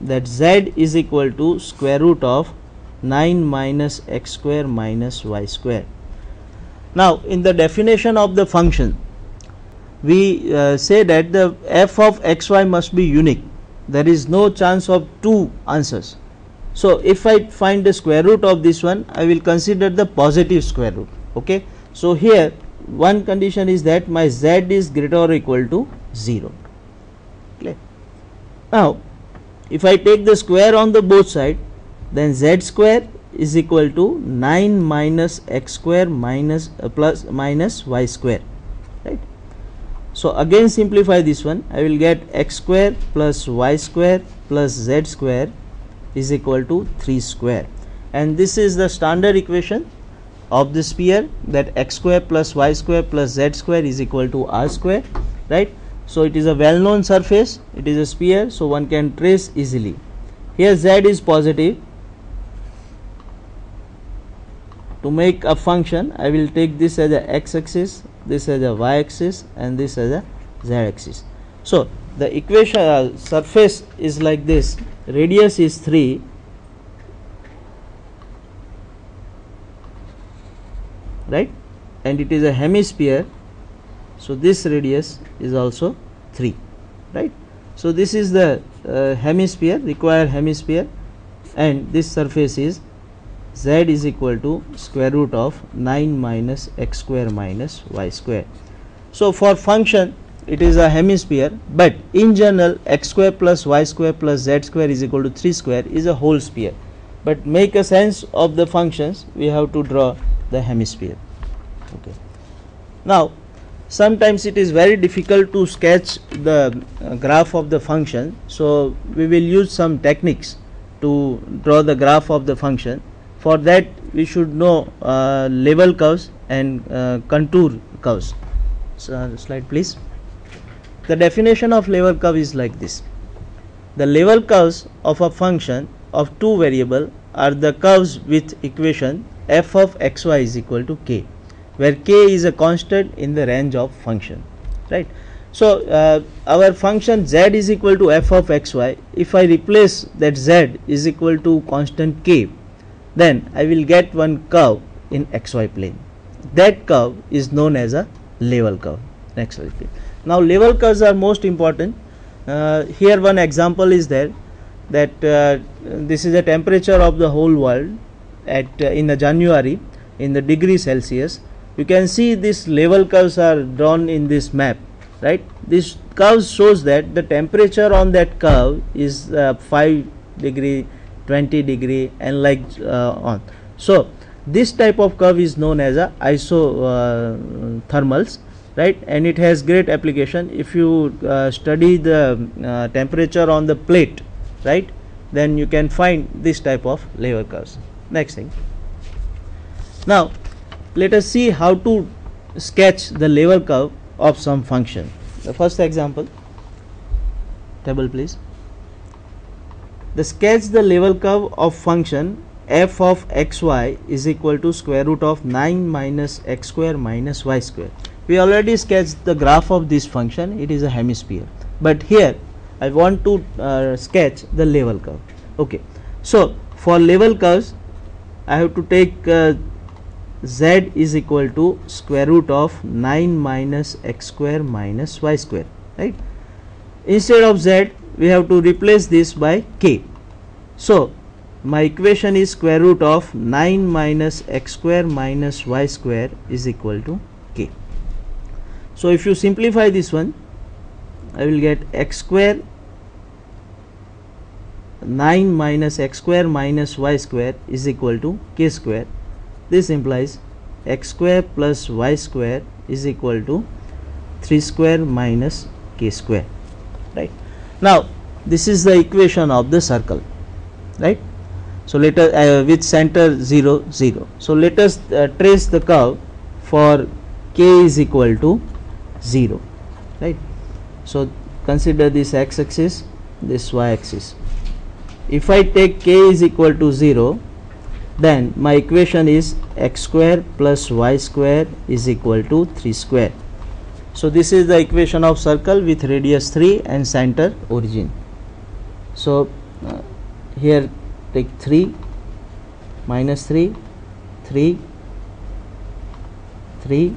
that z is equal to square root of 9 minus x square minus y square. Now in the definition of the function, we say that the f of xy must be unique. There is no chance of two answers. So if I find the square root of this one, I will consider the positive square root. Okay. So here one condition is that my z is greater or equal to 0. Okay. Now if I take the square on the both side, then z square is equal to 9 minus x square minus plus minus y square, right. So again simplify this one, I will get x square plus y square plus z square is equal to 3 square, and this is the standard equation of the sphere, that x square plus y square plus z square is equal to r square, right. So it is a well known surface, it is a sphere, so one can trace easily. Here z is positive. To make a function, I will take this as a x axis, this as a y axis, and this as a z axis. So the equation surface is like this, radius is 3, right, and it is a hemisphere, so this radius is also 3, right. So this is the hemisphere, required hemisphere, and this surface is z is equal to square root of 9 minus x square minus y square. So for function it is a hemisphere, but in general x square plus y square plus z square is equal to 3 square is a whole sphere, but make a sense of the functions, we have to draw the hemisphere. Okay. Now sometimes it is very difficult to sketch the graph of the function, so we will use some techniques to draw the graph of the function. For that we should know level curves and contour curves. So slide please. The definition of level curve is like this. The level curves of a function of two variables are the curves with equation f of xy is equal to k, where k is a constant in the range of function, right. So our function z is equal to f of xy. If I replace that z is equal to constant k, then I will get one curve in xy plane. That curve is known as a level curve. Next slide please. Now level curves are most important. Here one example is there, that this is the temperature of the whole world at in the January in the degree Celsius. You can see these level curves are drawn in this map, right. This curve shows that the temperature on that curve is 5 degree, 20 degree, and like on. So this type of curve is known as a isothermals, right, and it has great application. If you study the temperature on the plate, right, then you can find this type of level curves. Next thing, now let us see how to sketch the level curve of some function. The first example, table please. The sketch the level curve of function f of xy is equal to square root of 9 minus x square minus y square. We already sketched the graph of this function, it is a hemisphere, but here I want to sketch the level curve. Okay. So for level curves I have to take z is equal to square root of 9 minus x square minus y square, right. Instead of z we have to replace this by k. So my equation is square root of 9 minus x square minus y square is equal to k. So if you simplify this one, I will get x square 9 minus x square minus y square is equal to k square. This implies x square plus y square is equal to 3 square minus k square, right. Now this is the equation of the circle, right. So let us with center 0 0. So let us trace the curve for k is equal to 0, right. So consider this x axis, this y axis. If I take k is equal to 0, then my equation is x square plus y square is equal to 3 square. So this is the equation of circle with radius 3 and center origin. So here take 3, minus 3, 3, 3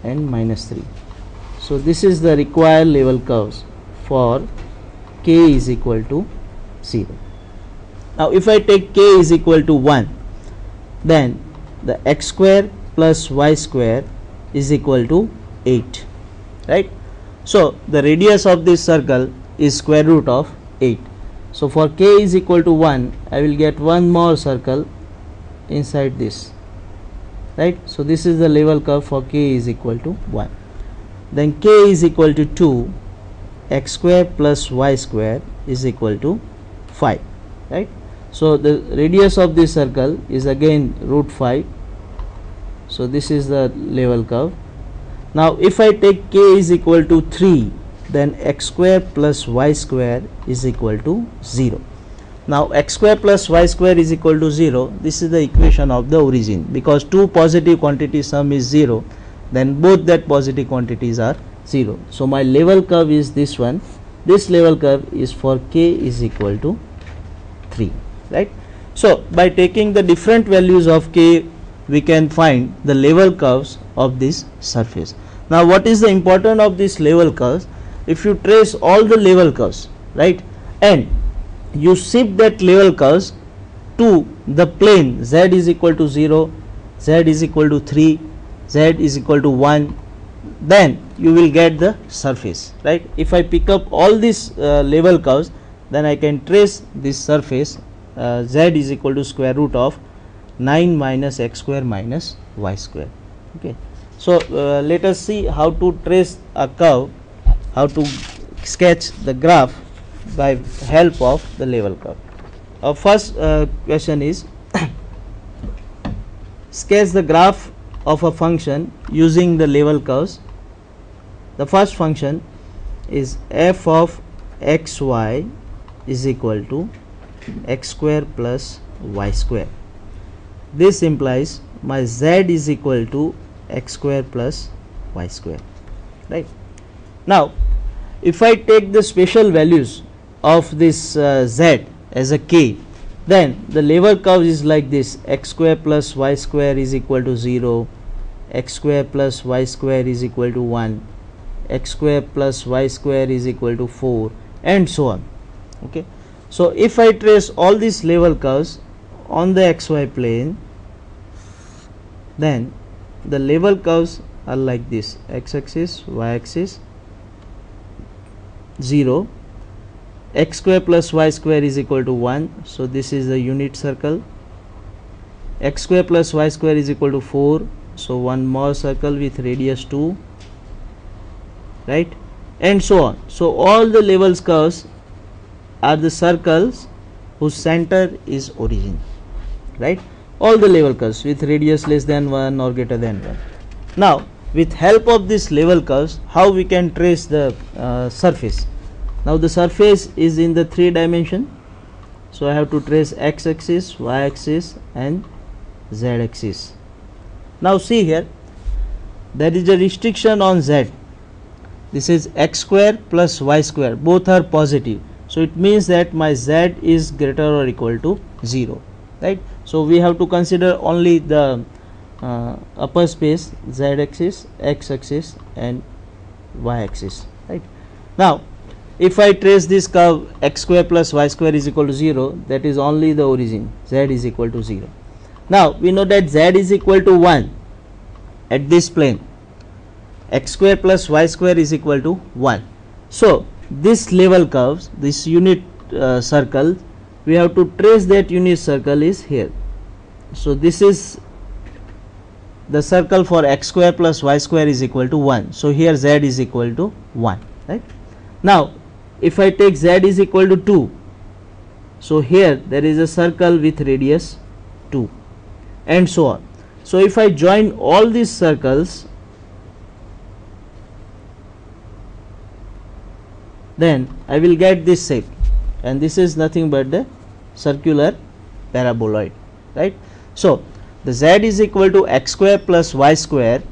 and minus 3. So this is the required level curves for k is equal to 0. Now if I take k is equal to 1, then the x square plus y square is equal to 8, right? So the radius of this circle is square root of 8. So for k is equal to 1, I will get one more circle inside this, right? So this is the level curve for k is equal to 1. Then k is equal to 2, x square plus y square is equal to 5, right? So the radius of this circle is again root 5. So this is the level curve. Now if I take k is equal to 3, then x square plus y square is equal to 0. Now x square plus y square is equal to 0. This is the equation of the origin, because two positive quantity sum is 0, then both that positive quantities are 0. So my level curve is this one. This level curve is for k is equal to 3, right? So by taking the different values of k, we can find the level curves of this surface. Now what is the importance of this level curves? If you trace all the level curves, right, and you shift that level curves to the plane z is equal to 0, z is equal to 3, z is equal to 1, then you will get the surface, right? If I pick up all these level curves, then I can trace this surface z is equal to square root of 9 minus x square minus y square. Okay, so let us see how to trace a curve, how to sketch the graph by help of the level curve. Our first question is sketch the graph of a function using the level curves. The first function is f of xy is equal to x square plus y square. This implies my z is equal to x square plus y square, right? Now if I take the special values of this z as a k, then the level curve is like this: x square plus y square is equal to 0, x square plus y square is equal to 1, x square plus y square is equal to 4, and so on. Okay, so if I trace all these level curves on the xy plane, then the level curves are like this: x axis, y axis, 0, x square plus y square is equal to 1, so this is the unit circle, x square plus y square is equal to 4, so one more circle with radius 2, right, and so on. So all the levels curves are the circles whose center is origin, right? All the level curves with radius less than 1 or greater than 1. Now with help of this level curves, how we can trace the surface? Now the surface is in the 3 dimension, so I have to trace x axis, y axis and z axis. Now see here, there is a restriction on z. This is x square plus y square, both are positive, so it means that my z is greater or equal to 0, right? So we have to consider only the upper space, z axis, x axis and y axis, right? Now if I trace this curve x square plus y square is equal to 0, that is only the origin, z is equal to 0. Now we know that z is equal to 1 at this plane, x square plus y square is equal to 1. So this level curves, this unit circle, we have to trace that unit circle is here. So this is the circle for x square plus y square is equal to 1. So here z is equal to 1, right? Now if I take z is equal to 2, so here there is a circle with radius 2, and so on. So if I join all these circles, then I will get this shape, and this is nothing but the circular paraboloid, right? So the z is equal to x square plus y square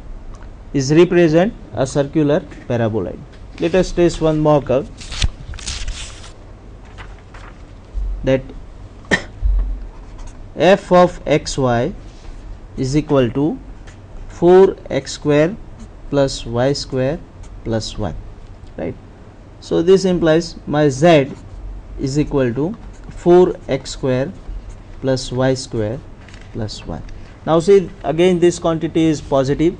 is represent a circular paraboloid. Let us trace one more curve. that f of xy is equal to 4x square plus y square plus 1, right. So this implies my z is equal to 4x square plus y square plus 1. Now see, again this quantity is positive,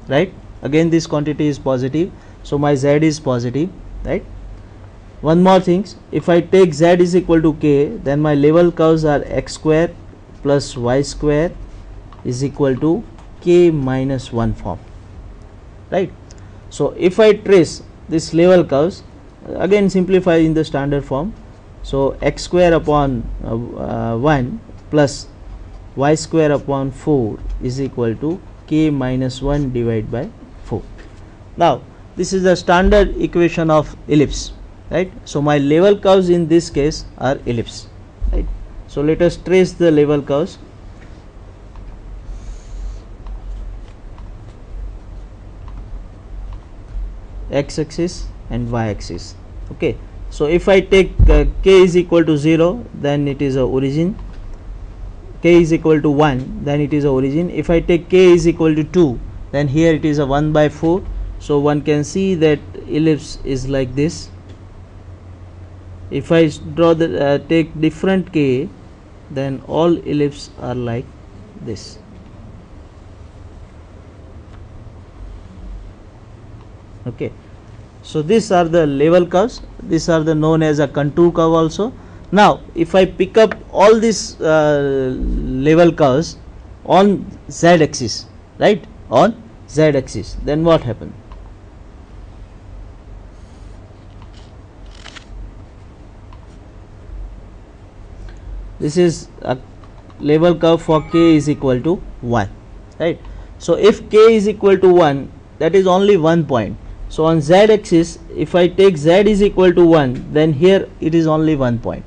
right, again this quantity is positive, so my z is positive, right. One more thing, if I take z is equal to k, then my level curves are x square plus y square is equal to k minus 1 form, right. So if I trace this level curves, again simplify in the standard form, so x square upon 1 plus y square upon 4 is equal to k minus 1 divided by 4. Now this is the standard equation of ellipse, right. So my level curves in this case are ellipse, right. So let us trace the level curves. X axis and y axis, okay. So if I take k is equal to 0, then it is a origin, k is equal to 1, then it is a origin. If I take k is equal to 2, then here it is a 1 by 4. So one can see that ellipse is like this. If I draw the take different k, then all ellipses are like this. Okay, so these are the level curves, these are the known as a contour curve also. Now if I pick up all these level curves on z axis, right, on z axis, then what happens? This is a level curve for k is equal to 1, right. So if k is equal to 1, that is only one point. So on z axis, if I take z is equal to 1, then here it is only 1 point.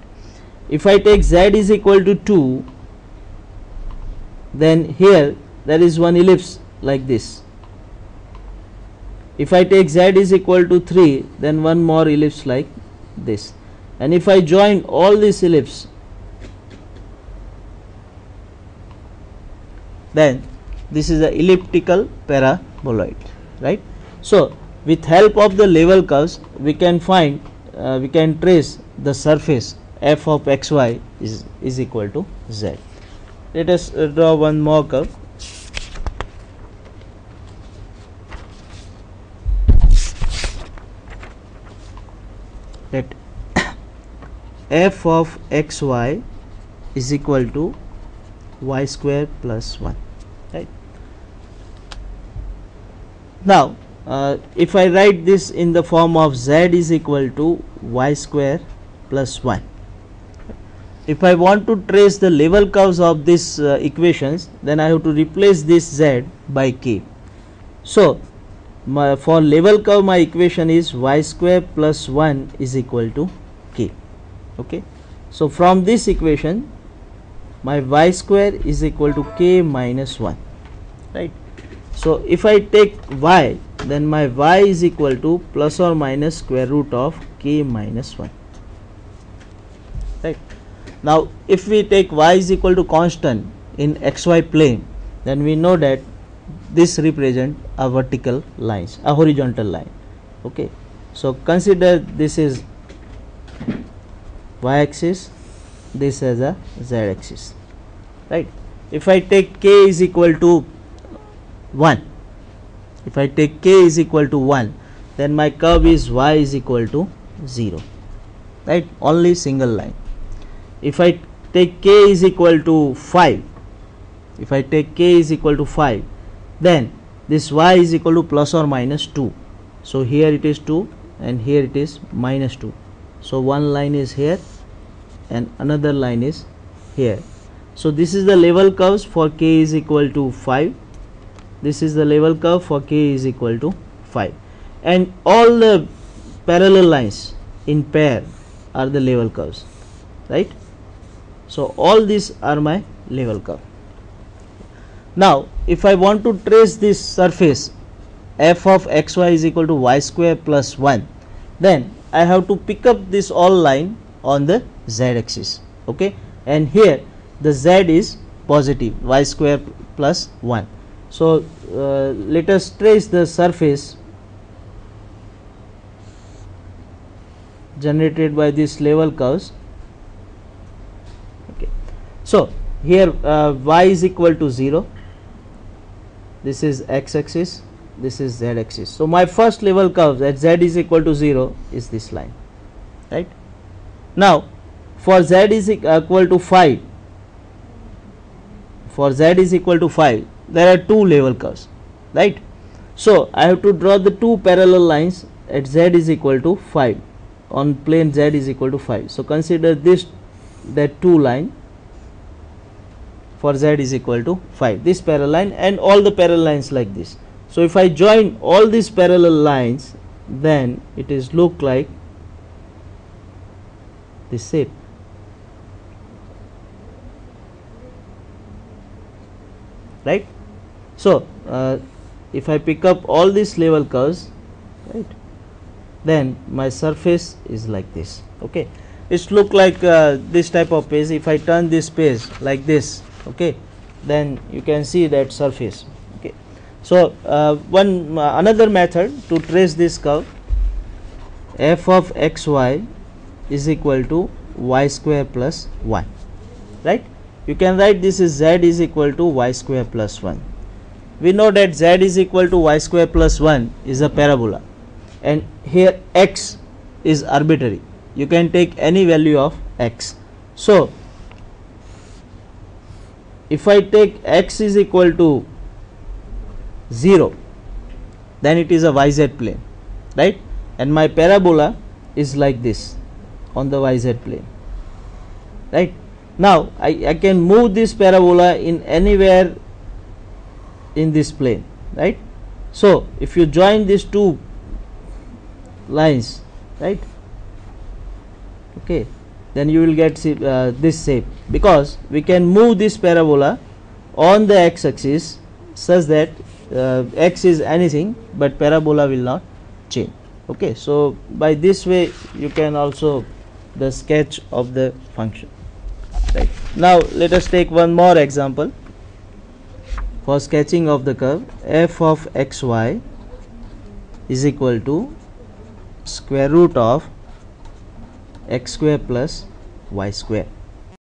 If I take z is equal to 2, then here there is one ellipse like this. If I take z is equal to 3, then one more ellipse like this. And if I join all these ellipses, then this is a elliptical paraboloid, right. So with help of the level curves, we can find we can trace the surface f of xy is equal to z. Let us draw one more curve. Let f of xy is equal to y square plus 1, right. Now if I write this in the form of z is equal to y square plus 1, if I want to trace the level curves of these equations, then I have to replace this z by k. So for level curve, my equation is y square plus 1 is equal to k, okay. So from this equation, my y square is equal to k minus 1, right. So if I take y, then my y is equal to plus or minus square root of k minus 1, right. Now if we take y is equal to constant in xy plane, then we know that this represent a vertical lines, a horizontal line, okay. So consider this is y axis, this as a z axis, right. If I take k is equal to 1, if I take k is equal to 1, then my curve is y is equal to 0, right, only single line. If I take k is equal to 5, if I take k is equal to 5, then this y is equal to plus or minus 2. So here it is 2 and here it is minus 2. So one line is here and another line is here. So this is the level curves for k is equal to 5. This is the level curve for k is equal to 5, and all the parallel lines in pair are the level curves, right. So all these are my level curve. Now if I want to trace this surface f of xy is equal to y square plus 1, then I have to pick up this all line on the z axis. Okay, and here the z is positive, y square plus 1. So let us trace the surface generated by these level curves. Okay, so here y is equal to 0, this is x axis, this is z axis. So my first level curve at z is equal to 0 is this line, right? Now for z is equal to 5, for z is equal to 5, there are two level curves, right? So I have to draw the two parallel lines at z is equal to 5 on plane z is equal to 5. So consider this, that two line for z is equal to 5, this parallel line and all the parallel lines like this. So if I join all these parallel lines, then it is look like this shape, right? So if I pick up all these level curves, right, then my surface is like this. Okay, it's look like this type of page. If I turn this page like this, okay, then you can see that surface. Okay, so another method to trace this curve, f of xy is equal to y square plus 1, right? You can write this is z is equal to y square plus 1. We know that z is equal to y square plus 1 is a parabola, and here x is arbitrary, you can take any value of x. So if I take x is equal to 0, then it is a yz plane, right? And my parabola is like this on the yz plane, right? Now I can move this parabola in anywhere in this plane, right? So if you join these two lines, right, okay, then you will get this shape, because we can move this parabola on the x axis such that x is anything but parabola will not change. Okay, so by this way you can also the sketch of the function, right? Now let us take one more example for sketching of the curve. F of xy is equal to square root of x square plus y square.